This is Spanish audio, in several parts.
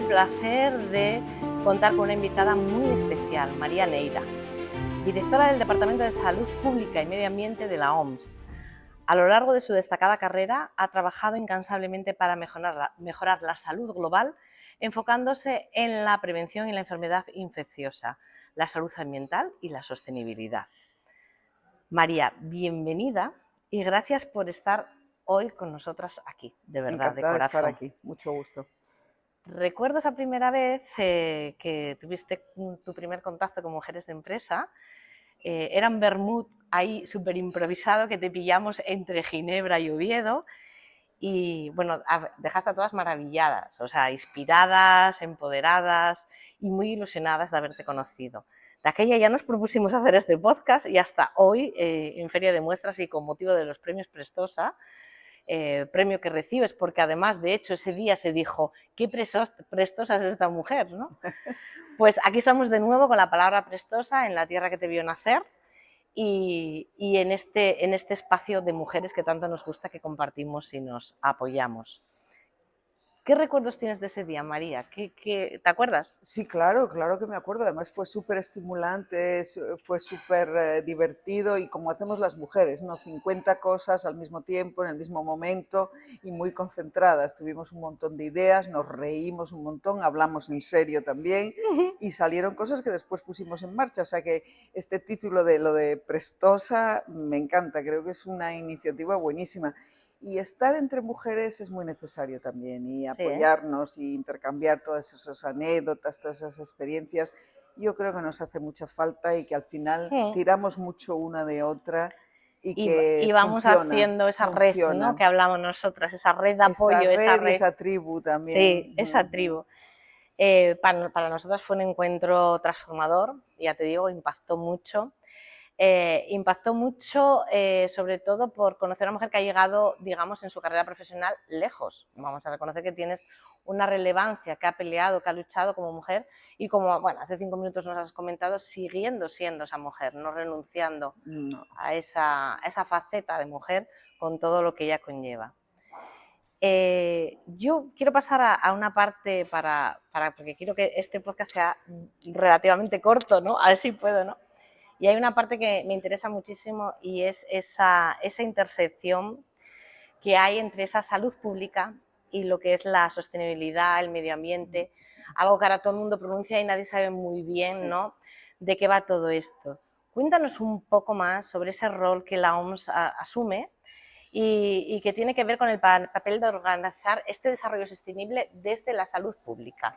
el placer de contar con una invitada muy especial, María Neira, directora del Departamento de Salud Pública y Medio Ambiente de la OMS. A lo largo de su destacada carrera ha trabajado incansablemente para mejorar la salud global, enfocándose en la prevención y la enfermedad infecciosa, la salud ambiental y la sostenibilidad. María, bienvenida y gracias por estar hoy con nosotras aquí, de verdad, Encantada de de estar corazón. aquí, mucho gusto. Recuerdo esa primera vez que tuviste tu primer contacto con mujeres de empresa. Era un vermut ahí súper improvisado que te pillamos entre Ginebra y Oviedo y bueno, dejaste a todas maravilladas, o sea, inspiradas, empoderadas y muy ilusionadas de haberte conocido. De aquella ya nos propusimos hacer este podcast y hasta hoy, en Feria de Muestras y con motivo de los premios Prestosa, premio que recibes, porque además, de hecho, ese día se dijo, qué prestosa es esta mujer, ¿no? Pues aquí estamos de nuevo con la palabra prestosa en la tierra que te vio nacer y en este espacio de mujeres que tanto nos gusta, que compartimos y nos apoyamos. ¿Qué recuerdos tienes de ese día, María? ¿Te acuerdas? Sí, claro, claro que me acuerdo. Además fue súper estimulante, fue súper divertido y como hacemos las mujeres, ¿no? 50 cosas al mismo tiempo, en el mismo momento y muy concentradas. Tuvimos un montón de ideas, nos reímos un montón, hablamos en serio también y salieron cosas que después pusimos en marcha. O sea que este título de lo de Prestosa me encanta, creo que es una iniciativa buenísima. Y estar entre mujeres es muy necesario también y Sí, ¿eh? apoyarnos y intercambiar todas esas anécdotas, todas esas experiencias. Yo creo que nos hace mucha falta y que al final tiramos mucho una de otra y que Y vamos haciendo esa red, ¿no?, funciona. que hablamos nosotras, esa red de Esa apoyo, esa red y red. esa tribu Sí, también. esa tribu. Para nosotras fue un encuentro transformador, ya te digo, impactó mucho. Sobre todo por conocer a una mujer que ha llegado, digamos, en su carrera profesional lejos. Vamos a reconocer que tienes una relevancia, que ha peleado, que ha luchado como mujer y como, bueno, hace 5 minutos nos has comentado, siguiendo siendo esa mujer, no renunciando No. a esa faceta de mujer con todo lo que ella conlleva. Yo quiero pasar a una parte porque quiero que este podcast sea relativamente corto, ¿no? A ver si puedo, ¿no? Y hay una parte que me interesa muchísimo y es esa intersección que hay entre esa salud pública y lo que es la sostenibilidad, el medio ambiente, algo que ahora todo el mundo pronuncia y nadie sabe muy bien, Sí. ¿no?, de qué va todo esto. Cuéntanos un poco más sobre ese rol que la OMS asume y que tiene que ver con el papel de organizar este desarrollo sostenible desde la salud pública.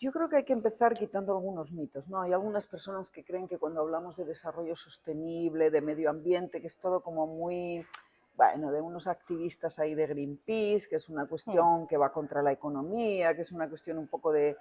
Yo creo que hay que empezar quitando algunos mitos, ¿no? Hay algunas personas que creen que cuando hablamos de desarrollo sostenible, de medio ambiente, que es todo como muy, bueno, de unos activistas ahí de Greenpeace, que es una cuestión que va contra la economía, que es una cuestión un poco de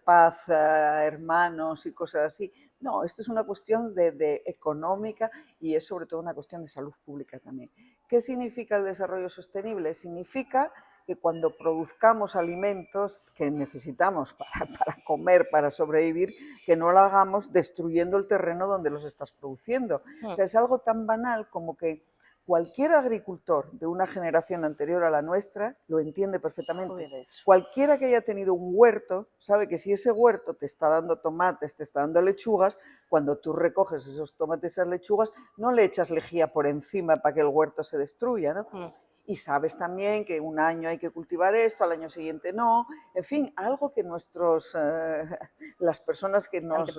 paz, hermanos y cosas así. No, esto es una cuestión de económica y es sobre todo una cuestión de salud pública también. ¿Qué significa el desarrollo sostenible? Significa que cuando produzcamos alimentos que necesitamos para comer, para sobrevivir, que no lo hagamos destruyendo el terreno donde los estás produciendo. O sea, es algo tan banal como que cualquier agricultor de una generación anterior a la nuestra lo entiende perfectamente. Cualquiera que haya tenido un huerto sabe que si ese huerto te está dando tomates, te está dando lechugas, cuando tú recoges esos tomates y esas lechugas, no le echas lejía por encima para que el huerto se destruya, ¿no? Y sabes también que un año hay que cultivar esto, al año siguiente no, en fin, algo que las personas que nos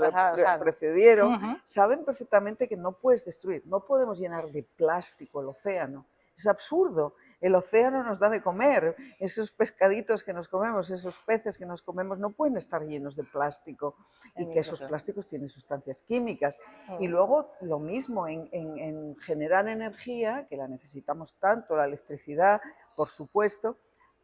precedieron saben perfectamente que no puedes destruir, no podemos llenar de plástico el océano. Es absurdo, el océano nos da de comer, esos pescaditos que nos comemos, esos peces que nos comemos no pueden estar llenos de plástico y que esos plásticos tienen sustancias químicas. Y luego lo mismo en generar energía, que la necesitamos tanto, la electricidad, por supuesto,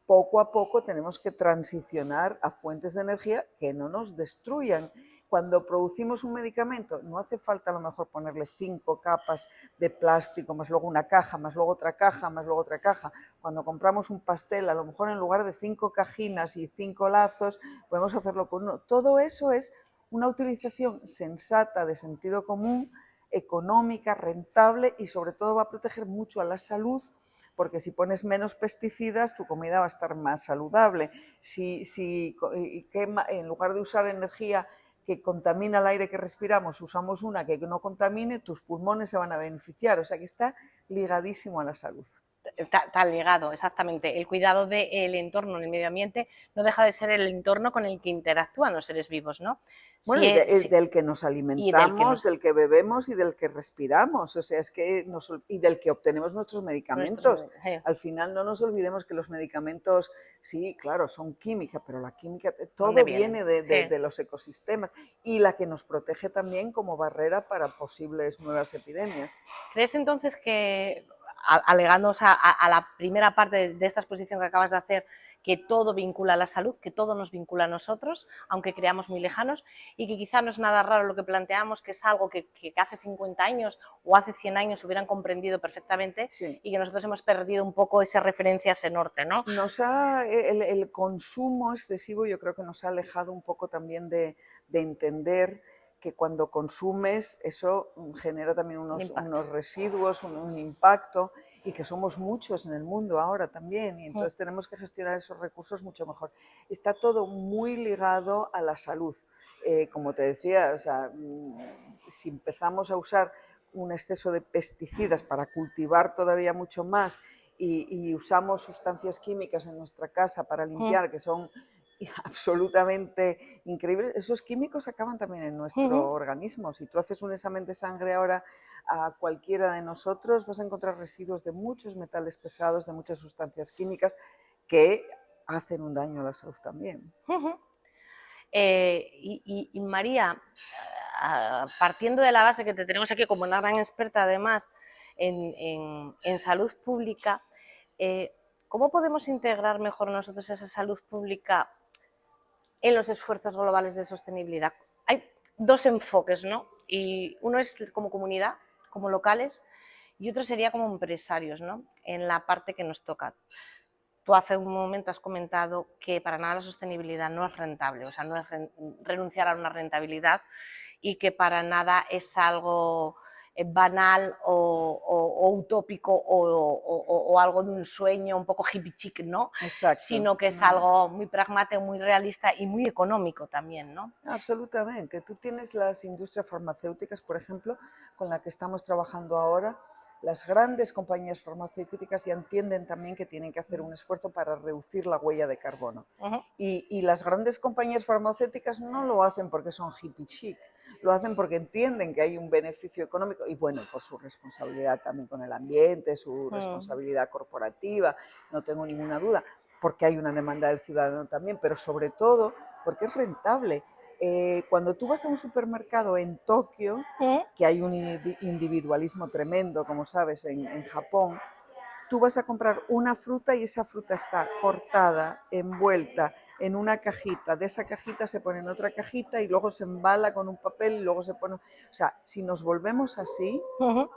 poco a poco tenemos que transicionar a fuentes de energía que no nos destruyan. Cuando producimos un medicamento no hace falta a lo mejor ponerle 5 capas de plástico, más luego una caja, más luego otra caja, más luego otra caja. Cuando compramos un pastel, a lo mejor en lugar de 5 cajinas y 5 lazos, podemos hacerlo con uno. Todo eso es una utilización sensata de sentido común, económica, rentable y sobre todo va a proteger mucho a la salud, porque si pones menos pesticidas, tu comida va a estar más saludable. En lugar de usar energía que contamina el aire que respiramos, usamos una que no contamine, tus pulmones se van a beneficiar. O sea que está ligadísimo a la salud. Tan ligado, exactamente. El cuidado del entorno, el medio ambiente, no deja de ser el entorno con el que interactúan los seres vivos, ¿no? Bueno, del que nos alimentamos, del que bebemos y del que respiramos, o sea, es que y del que obtenemos nuestros medicamentos. Al final no nos olvidemos que los medicamentos, sí, claro, son química, pero la química, todo viene de los ecosistemas y la que nos protege también como barrera para posibles nuevas epidemias. ¿Crees entonces que, alegándonos a la primera parte de esta exposición que acabas de hacer, que todo vincula a la salud, que todo nos vincula a nosotros, aunque creamos muy lejanos, y que quizá no es nada raro lo que planteamos, que es algo que hace 50 años o hace 100 años hubieran comprendido perfectamente, sí, y que nosotros hemos perdido un poco esa referencia, ese norte, ¿no? El consumo excesivo yo creo que nos ha alejado un poco también de entender que cuando consumes eso genera también unos residuos, un impacto, y que somos muchos en el mundo ahora también, y entonces tenemos que gestionar esos recursos mucho mejor. Está todo muy ligado a la salud. Como te decía, o sea, si empezamos a usar un exceso de pesticidas para cultivar todavía mucho más y usamos sustancias químicas en nuestra casa para limpiar, que son absolutamente increíbles, esos químicos acaban también en nuestro organismo. Si tú haces un examen de sangre ahora a cualquiera de nosotros, vas a encontrar residuos de muchos metales pesados, de muchas sustancias químicas que hacen un daño a la salud también. Y María, partiendo de la base que te tenemos aquí como una gran experta además en salud pública, ¿cómo podemos integrar mejor nosotros esa salud pública en los esfuerzos globales de sostenibilidad? Hay dos enfoques, ¿no? Y uno es como comunidad, como locales, y otro sería como empresarios, ¿no? En la parte que nos toca. Tú hace un momento has comentado que para nada la sostenibilidad no es rentable, o sea, no es renunciar a una rentabilidad, y que para nada es algo banal o utópico o algo de un sueño un poco hippie chic, ¿no? Exacto. Sino que es algo muy pragmático, muy realista y muy económico también, ¿no? Absolutamente. Tú tienes las industrias farmacéuticas, por ejemplo, con la que estamos trabajando ahora. Las grandes compañías farmacéuticas ya entienden también que tienen que hacer un esfuerzo para reducir la huella de carbono. Y las grandes compañías farmacéuticas no lo hacen porque son hippie chic, lo hacen porque entienden que hay un beneficio económico y bueno, por su responsabilidad también con el ambiente, su responsabilidad corporativa, no tengo ninguna duda, porque hay una demanda del ciudadano también, pero sobre todo porque es rentable. Cuando tú vas a un supermercado en Tokio, que hay un individualismo tremendo, como sabes, en Japón, tú vas a comprar una fruta y esa fruta está cortada, envuelta en una cajita, de esa cajita se pone en otra cajita y luego se embala con un papel y luego se pone... O sea, si nos volvemos así,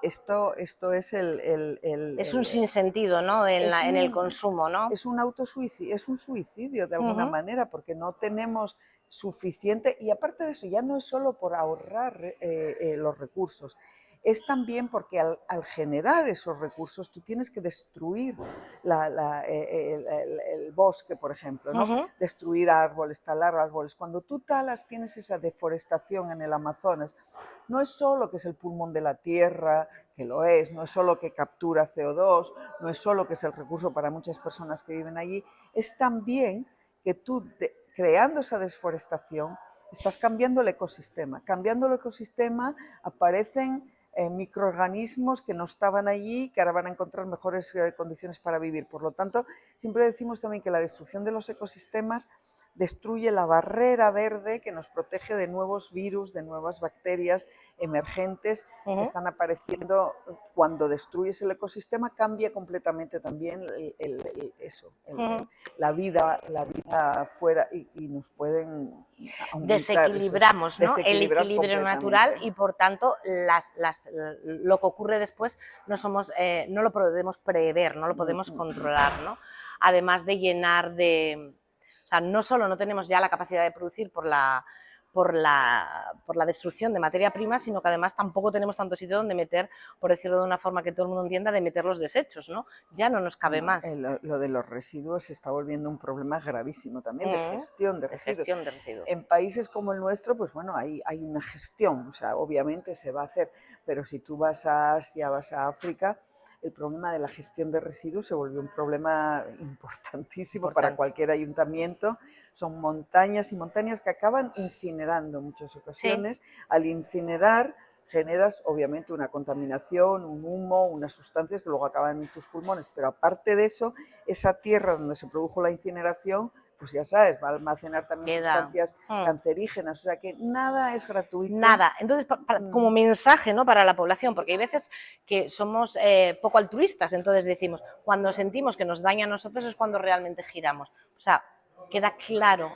esto es es un sinsentido, ¿no? En el consumo, ¿no? Es un autosuicidio, es un suicidio de alguna manera, porque no tenemos suficiente, y aparte de eso, ya no es solo por ahorrar los recursos, es también porque al generar esos recursos tú tienes que destruir el bosque, por ejemplo, ¿no? Destruir árboles, talar árboles. Cuando tú talas, tienes esa deforestación en el Amazonas. No es solo que es el pulmón de la tierra, que lo es, no es solo que captura CO2, no es solo que es el recurso para muchas personas que viven allí, es también que tú, creando esa deforestación, estás cambiando el ecosistema. Cambiando el ecosistema aparecen microorganismos que no estaban allí, que ahora van a encontrar mejores condiciones para vivir. Por lo tanto, siempre decimos también que la destrucción de los ecosistemas destruye la barrera verde que nos protege de nuevos virus, de nuevas bacterias emergentes que están apareciendo. Cuando destruyes el ecosistema cambia completamente también la vida fuera y nos pueden aumentar. Desequilibramos, ¿no? El equilibrio natural y por tanto lo que ocurre después no lo podemos prever, no lo podemos controlar, ¿no? Además de llenar de... O sea, no solo no tenemos ya la capacidad de producir por la por la destrucción de materia prima, sino que además tampoco tenemos tanto sitio donde meter, por decirlo de una forma que todo el mundo entienda, de meter los desechos, ¿no? Ya no nos cabe Bueno, más. lo de los residuos se está volviendo un problema gravísimo también de gestión de De residuos. gestión de residuos. En países como el nuestro, pues bueno, hay una gestión, o sea, obviamente se va a hacer, pero si tú vas a Asia, vas a África, el problema de la gestión de residuos se volvió un problema importantísimo para Importante. cualquier ayuntamiento. Son montañas y montañas que acaban incinerando en muchas Sí. ocasiones. Al incinerar generas obviamente una contaminación, un humo, unas sustancias que luego acaban en tus pulmones, pero aparte de eso, esa tierra donde se produjo la incineración, pues ya sabes, va a almacenar también Queda. sustancias cancerígenas, o sea que nada es gratuito. Nada. Entonces, como mensaje, ¿no?, para la población, porque hay veces que somos poco altruistas, entonces decimos, cuando sentimos que nos daña a nosotros es cuando realmente giramos. O sea, queda claro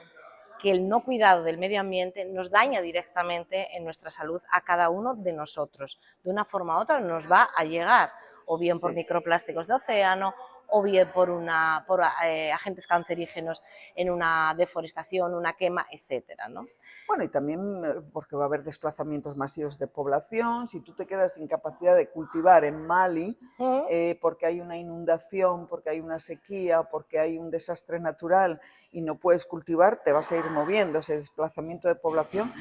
que el no cuidado del medio ambiente nos daña directamente en nuestra salud a cada uno de nosotros. De una forma u otra nos va a llegar, o bien por Sí. microplásticos de océano, o bien por agentes cancerígenos en una deforestación, una quema, etcétera, ¿no? Bueno, y también porque va a haber desplazamientos masivos de población. Si tú te quedas sin capacidad de cultivar en Mali, porque hay una inundación, porque hay una sequía, porque hay un desastre natural y no puedes cultivar, te vas a ir moviendo. Ese desplazamiento de población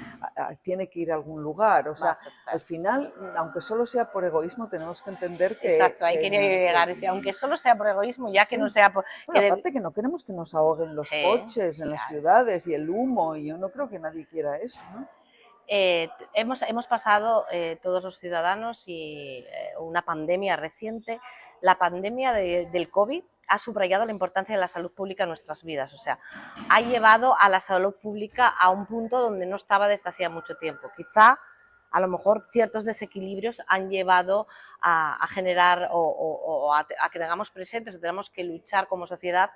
tiene que ir a algún lugar. O sea, al final, aunque solo sea por egoísmo, tenemos que entender que... Exacto, ahí quería llegar. Aunque solo sea por egoísmo, ya que no sea por... Bueno, aparte que no queremos que nos ahoguen los coches en las ciudades y el humo, y yo no creo que nadie quiera eso, ¿no? Hemos pasado todos los ciudadanos y una pandemia reciente. La pandemia del COVID ha subrayado la importancia de la salud pública en nuestras vidas, o sea, ha llevado a la salud pública a un punto donde no estaba desde hacía mucho tiempo. Quizá, a lo mejor, ciertos desequilibrios han llevado a generar o a que tengamos presentes, o tenemos que luchar como sociedad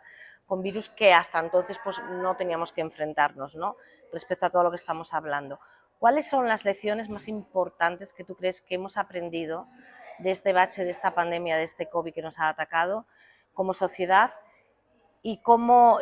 con virus que hasta entonces pues, no teníamos que enfrentarnos, ¿no?, respecto a todo lo que estamos hablando. ¿Cuáles son las lecciones más importantes que tú crees que hemos aprendido de este bache, de esta pandemia, de este COVID que nos ha atacado como sociedad y cómo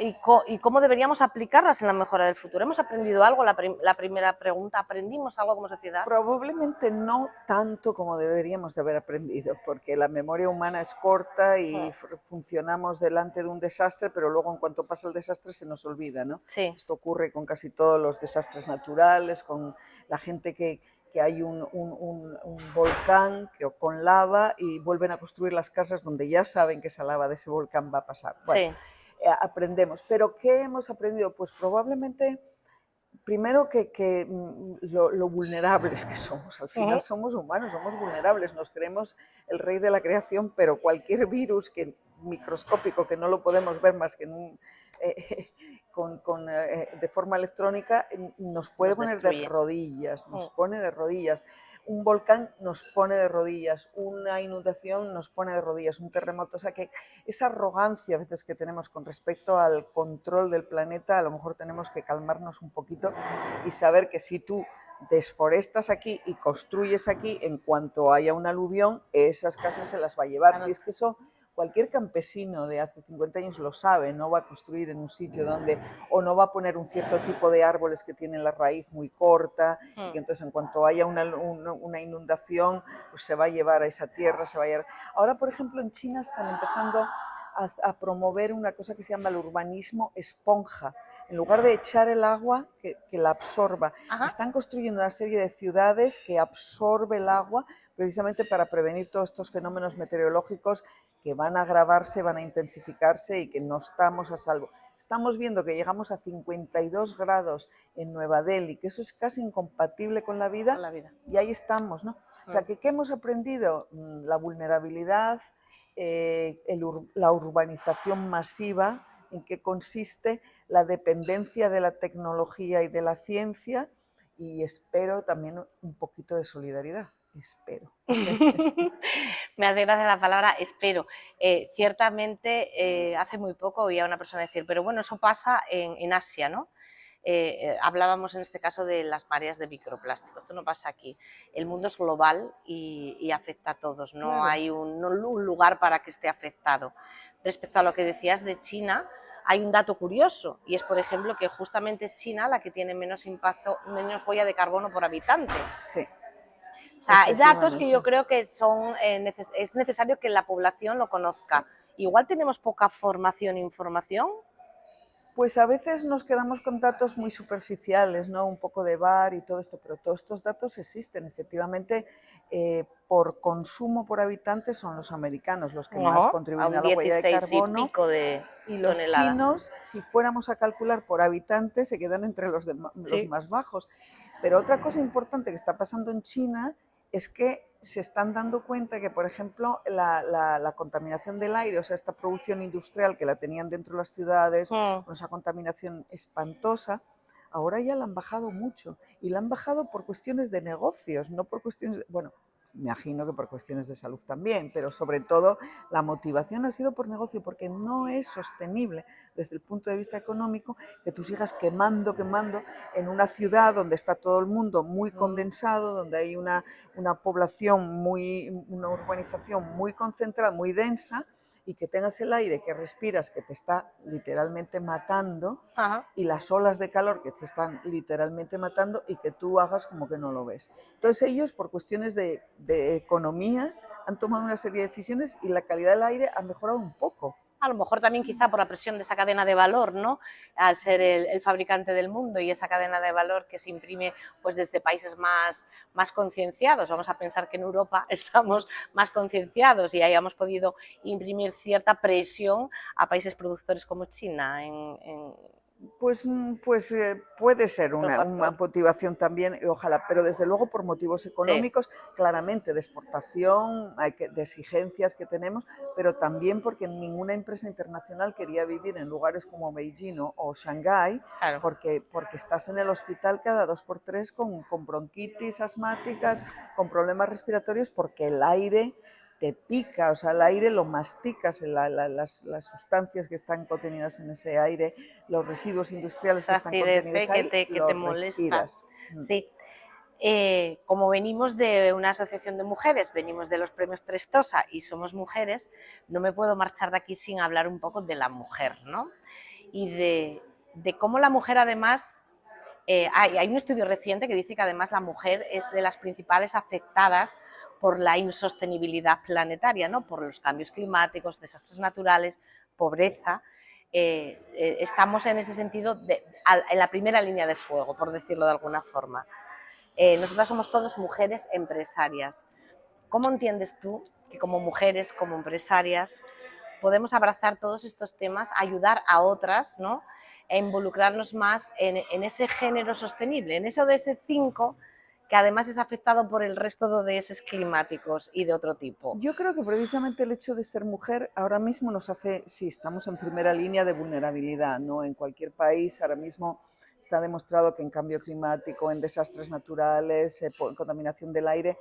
deberíamos aplicarlas en la mejora del futuro? ¿Hemos aprendido algo? La primera pregunta, ¿aprendimos algo como sociedad? Probablemente no tanto como deberíamos de haber aprendido, porque la memoria humana es corta y funcionamos delante de un desastre, pero luego en cuanto pasa el desastre se nos olvida, ¿no? Sí. Esto ocurre con casi todos los desastres naturales, con la gente que hay un volcán con lava y vuelven a construir las casas donde ya saben que esa lava de ese volcán va a pasar. Bueno, Sí. Aprendemos. ¿Pero qué hemos aprendido? Pues probablemente... Primero que lo vulnerables que somos, al final somos humanos, somos vulnerables, nos creemos el rey de la creación, pero cualquier virus microscópico que no lo podemos ver más que de forma electrónica nos puede poner de rodillas, nos pone de rodillas. Un volcán nos pone de rodillas, una inundación nos pone de rodillas, un terremoto. O sea que esa arrogancia a veces que tenemos con respecto al control del planeta, a lo mejor tenemos que calmarnos un poquito y saber que si tú desforestas aquí y construyes aquí, en cuanto haya un aluvión, esas casas se las va a llevar. Si es que eso... Cualquier campesino de hace 50 años lo sabe, no va a construir en un sitio donde, o no va a poner un cierto tipo de árboles que tienen la raíz muy corta, y que entonces en cuanto haya una inundación, pues se va a llevar a esa tierra, se va a llevar. Ahora, por ejemplo, en China están empezando a promover una cosa que se llama el urbanismo esponja. En lugar de echar el agua, que la absorba. Están construyendo una serie de ciudades que absorbe el agua precisamente para prevenir todos estos fenómenos meteorológicos que van a agravarse, van a intensificarse y que no estamos a salvo. Estamos viendo que llegamos a 52 grados en Nueva Delhi, que eso es casi incompatible con la vida, y ahí estamos, ¿no? O sea, ¿qué hemos aprendido? La vulnerabilidad, la urbanización masiva, en qué consiste la dependencia de la tecnología y de la ciencia, y espero también un poquito de solidaridad. Espero. Me hace gracia la palabra espero. Ciertamente, hace muy poco oía a una persona decir, pero bueno, eso pasa en Asia, ¿no? Hablábamos en este caso de las mareas de microplásticos. Esto no pasa aquí. El mundo es global y afecta a todos. No hay un lugar para que esté afectado. Respecto a lo que decías de China, hay un dato curioso y es, por ejemplo, que justamente es China la que tiene menos impacto, menos huella de carbono por habitante. Sí. O sea, hay datos que yo creo que son, es necesario que la población lo conozca. Sí. Igual tenemos poca formación e información. Pues a veces nos quedamos con datos muy superficiales, ¿no? Un poco de VAR y todo esto, pero todos estos datos existen. Efectivamente, por consumo por habitante son los americanos los que más contribuyen a la huella de carbono. Y pico de y los tonelada. Chinos, si fuéramos a calcular por habitante, se quedan entre los más bajos. Pero otra cosa importante que está pasando en China es que se están dando cuenta que, por ejemplo, la contaminación del aire, o sea, esta producción industrial que la tenían dentro de las ciudades, con esa contaminación espantosa, ahora ya la han bajado mucho. Y la han bajado por cuestiones de negocios, no por cuestiones, bueno, me imagino que por cuestiones de salud también, pero sobre todo la motivación ha sido por negocio, porque no es sostenible desde el punto de vista económico que tú sigas quemando en una ciudad donde está todo el mundo muy condensado, donde hay una población una urbanización muy concentrada, muy densa, y que tengas el aire que respiras que te está literalmente matando. Ajá. Y las olas de calor que te están literalmente matando y que tú hagas como que no lo ves. Entonces ellos, por cuestiones de economía, han tomado una serie de decisiones y la calidad del aire ha mejorado un poco. A lo mejor también quizá por la presión de esa cadena de valor, ¿no? Al ser el fabricante del mundo y esa cadena de valor que se imprime pues desde países más concienciados. Vamos a pensar que en Europa estamos más concienciados y hayamos podido imprimir cierta presión a países productores como China Pues puede ser una motivación también, ojalá, pero desde luego por motivos económicos, sí. Claramente de exportación, de exigencias que tenemos, pero también porque ninguna empresa internacional quería vivir en lugares como Beijing o Shanghái, claro. porque estás en el hospital cada 2 por 3 con bronquitis asmáticas, con problemas respiratorios, porque el aire te pica, o sea, el aire lo masticas, las sustancias que están contenidas en ese aire, los residuos industriales que están contenidos ahí, que te molesta. Sí. Como venimos de una asociación de mujeres, venimos de los premios Prestosa y somos mujeres, no me puedo marchar de aquí sin hablar un poco de la mujer, ¿no? Y de cómo la mujer además, hay un estudio reciente que dice que además la mujer es de las principales afectadas por la insostenibilidad planetaria, ¿no? Por los cambios climáticos, desastres naturales, pobreza. Estamos en ese sentido en la primera línea de fuego, por decirlo de alguna forma. Nosotras somos todas mujeres empresarias. ¿Cómo entiendes tú que como mujeres, como empresarias, podemos abrazar todos estos temas, ayudar a otras, ¿no? E involucrarnos más en ese género sostenible, en eso de ese 5 que además es afectado por el resto de ODS climáticos y de otro tipo? Yo creo que precisamente el hecho de ser mujer ahora mismo nos hace, sí, estamos en primera línea de vulnerabilidad, ¿no? En cualquier país ahora mismo está demostrado que en cambio climático, en desastres naturales, por contaminación del aire,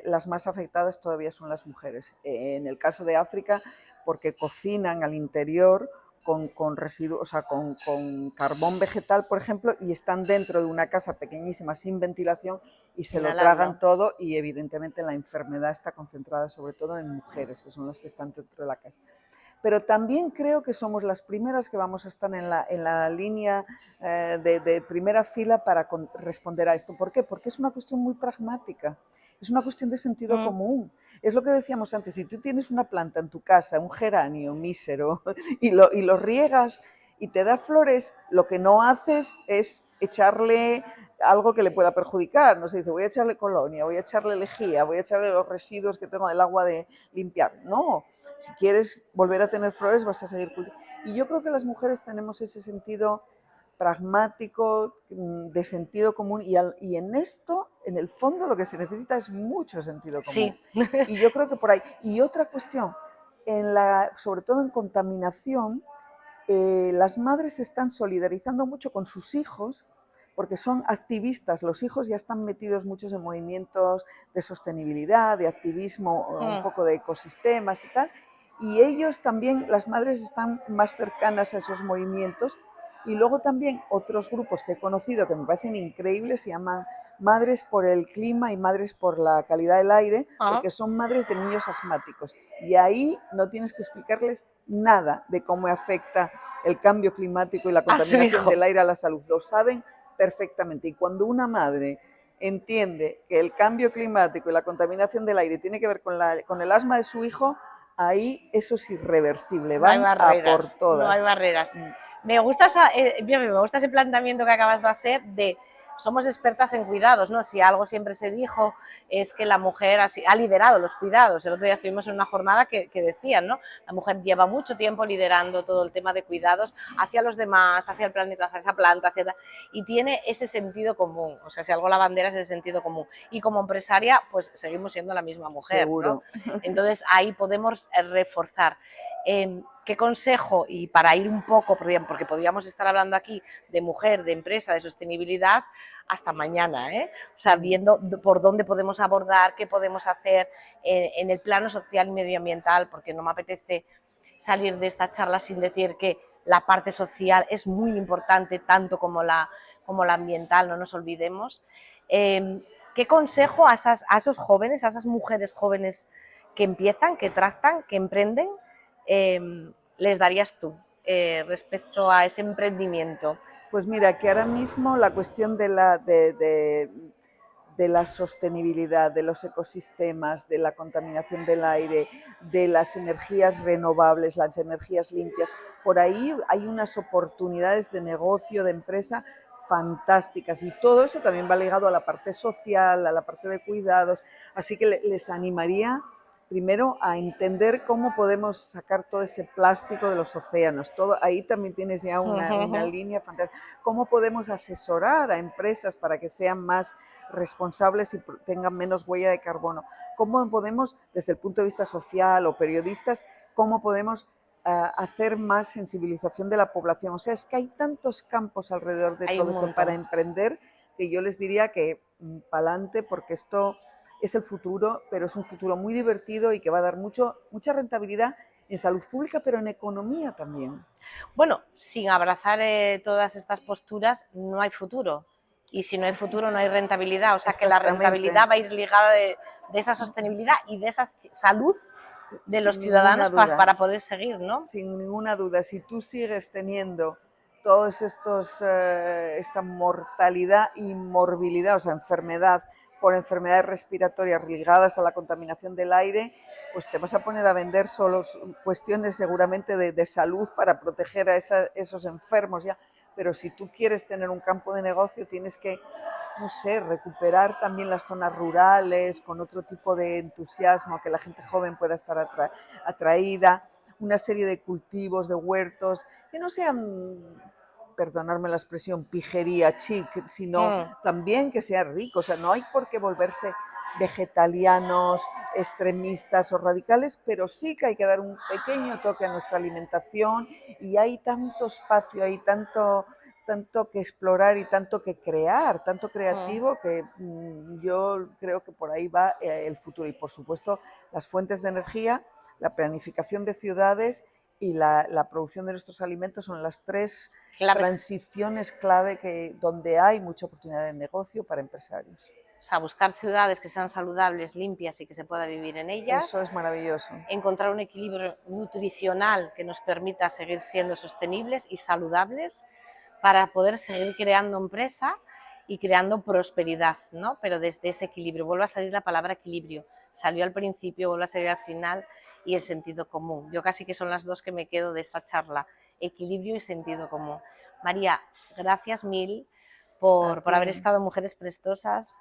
las más afectadas todavía son las mujeres. En el caso de África, porque cocinan al interior con residuos, o sea, con carbón vegetal, por ejemplo, y están dentro de una casa pequeñísima sin ventilación y se lo tragan todo, y evidentemente la enfermedad está concentrada sobre todo en mujeres, que son las que están dentro de la casa. Pero también creo que somos las primeras que vamos a estar en la línea de primera fila para responder a esto. ¿Por qué? Porque es una cuestión muy pragmática, es una cuestión de sentido común. Es lo que decíamos antes, si tú tienes una planta en tu casa, un geranio mísero, y lo riegas y te da flores, lo que no haces es echarle algo que le pueda perjudicar. No se dice, voy a echarle colonia, voy a echarle lejía, voy a echarle los residuos que tengo del agua de limpiar. No, si quieres volver a tener flores vas a seguir cultivando. Y yo creo que las mujeres tenemos ese sentido pragmático, de sentido común, y en esto, en el fondo, lo que se necesita es mucho sentido común. Sí. Y yo creo que por ahí. Y otra cuestión, sobre todo en contaminación, las madres se están solidarizando mucho con sus hijos porque son activistas, los hijos ya están metidos muchos en movimientos de sostenibilidad, de activismo, un poco de ecosistemas y tal, y ellos también, las madres están más cercanas a esos movimientos Y luego también otros grupos que he conocido que me parecen increíbles se llaman Madres por el Clima y Madres por la Calidad del Aire, Ajá. porque son madres de niños asmáticos. Y ahí no tienes que explicarles nada de cómo afecta el cambio climático y la A su contaminación hijo. del aire a la salud. Lo saben perfectamente. Y cuando una madre entiende que el cambio climático y la contaminación del aire tiene que ver con el asma de su hijo, ahí eso es irreversible, No hay van a por barreras, no hay todas. barreras. Me gusta, me gusta ese planteamiento que acabas de hacer de somos expertas en cuidados, ¿no? Si algo siempre se dijo es que la mujer ha liderado los cuidados. El otro día estuvimos en una jornada que decían, ¿no? La mujer lleva mucho tiempo liderando todo el tema de cuidados hacia los demás, hacia el planeta, hacia esa planta, y tiene ese sentido común. O sea, si algo la bandera es ese sentido común. Y como empresaria, pues seguimos siendo la misma mujer, ¿no? Seguro. Entonces ahí podemos reforzar. ¿Qué consejo? Y para ir un poco, porque podríamos estar hablando aquí de mujer, de empresa, de sostenibilidad, hasta mañana, ¿eh? O sea, viendo por dónde podemos abordar, qué podemos hacer en el plano social y medioambiental, porque no me apetece salir de esta charla sin decir que la parte social es muy importante, tanto como la ambiental, no nos olvidemos. ¿Qué consejo a esos jóvenes, a esas mujeres jóvenes que empiezan, que tratan, que emprenden, les darías tú respecto a ese emprendimiento? Pues mira, que ahora mismo la cuestión de la sostenibilidad, de los ecosistemas, de la contaminación del aire, de las energías renovables, las energías limpias, por ahí hay unas oportunidades de negocio, de empresa fantásticas, y todo eso también va ligado a la parte social, a la parte de cuidados, así que les animaría primero a entender cómo podemos sacar todo ese plástico de los océanos. Todo, ahí también tienes ya una línea fantástica. ¿Cómo podemos asesorar a empresas para que sean más responsables y tengan menos huella de carbono? ¿Cómo podemos, desde el punto de vista social o periodistas, cómo podemos hacer más sensibilización de la población? O sea, es que hay tantos campos alrededor de Hay todo un esto para montón. emprender que yo les diría que pa'lante, porque esto es el futuro, pero es un futuro muy divertido y que va a dar mucha rentabilidad en salud pública, pero en economía también. Bueno, sin abrazar todas estas posturas no hay futuro. Y si no hay futuro no hay rentabilidad. O sea que la rentabilidad Exactamente, va a ir ligada de esa sostenibilidad y de esa salud de los sin ninguna ciudadanos duda. para poder seguir, ¿no? Sin ninguna duda, si tú sigues teniendo todos esta mortalidad y morbilidad, o sea, enfermedad por enfermedades respiratorias ligadas a la contaminación del aire, pues te vas a poner a vender solo cuestiones seguramente de salud para proteger a esos enfermos ya. Pero si tú quieres tener un campo de negocio, tienes que, no sé, recuperar también las zonas rurales con otro tipo de entusiasmo, que la gente joven pueda estar atraída, una serie de cultivos, de huertos, que no sean, perdonarme la expresión, pijería chic, sino Mm. también que sea rico. O sea, no hay por qué volverse vegetarianos, extremistas o radicales, pero sí que hay que dar un pequeño toque a nuestra alimentación, y hay tanto espacio, hay tanto que explorar y tanto que crear, tanto creativo, que yo creo que por ahí va el futuro. Y por supuesto las fuentes de energía, la planificación de ciudades y la producción de nuestros alimentos son las tres Claves. transiciones clave donde hay mucha oportunidad de negocio para empresarios. O sea, buscar ciudades que sean saludables, limpias y que se pueda vivir en Eso ellas, es maravilloso. encontrar un equilibrio nutricional que nos permita seguir siendo sostenibles y saludables para poder seguir creando empresa y creando prosperidad, ¿no? Pero desde ese equilibrio. Vuelve a salir la palabra equilibrio. Salió al principio, vuelve a salir al final, y el sentido común. Yo casi que son las dos que me quedo de esta charla, equilibrio y sentido común. María, gracias mil A por ti haber estado en Mujeres Prestosas,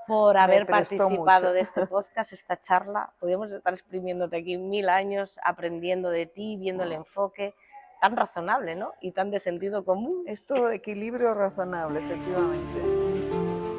por me haber prestó mucho. participado de este podcast, esta charla. Podríamos estar exprimiéndote aquí 1000 años, aprendiendo de ti, viendo el enfoque tan razonable, ¿no? Y tan de sentido común. Es todo equilibrio razonable, efectivamente.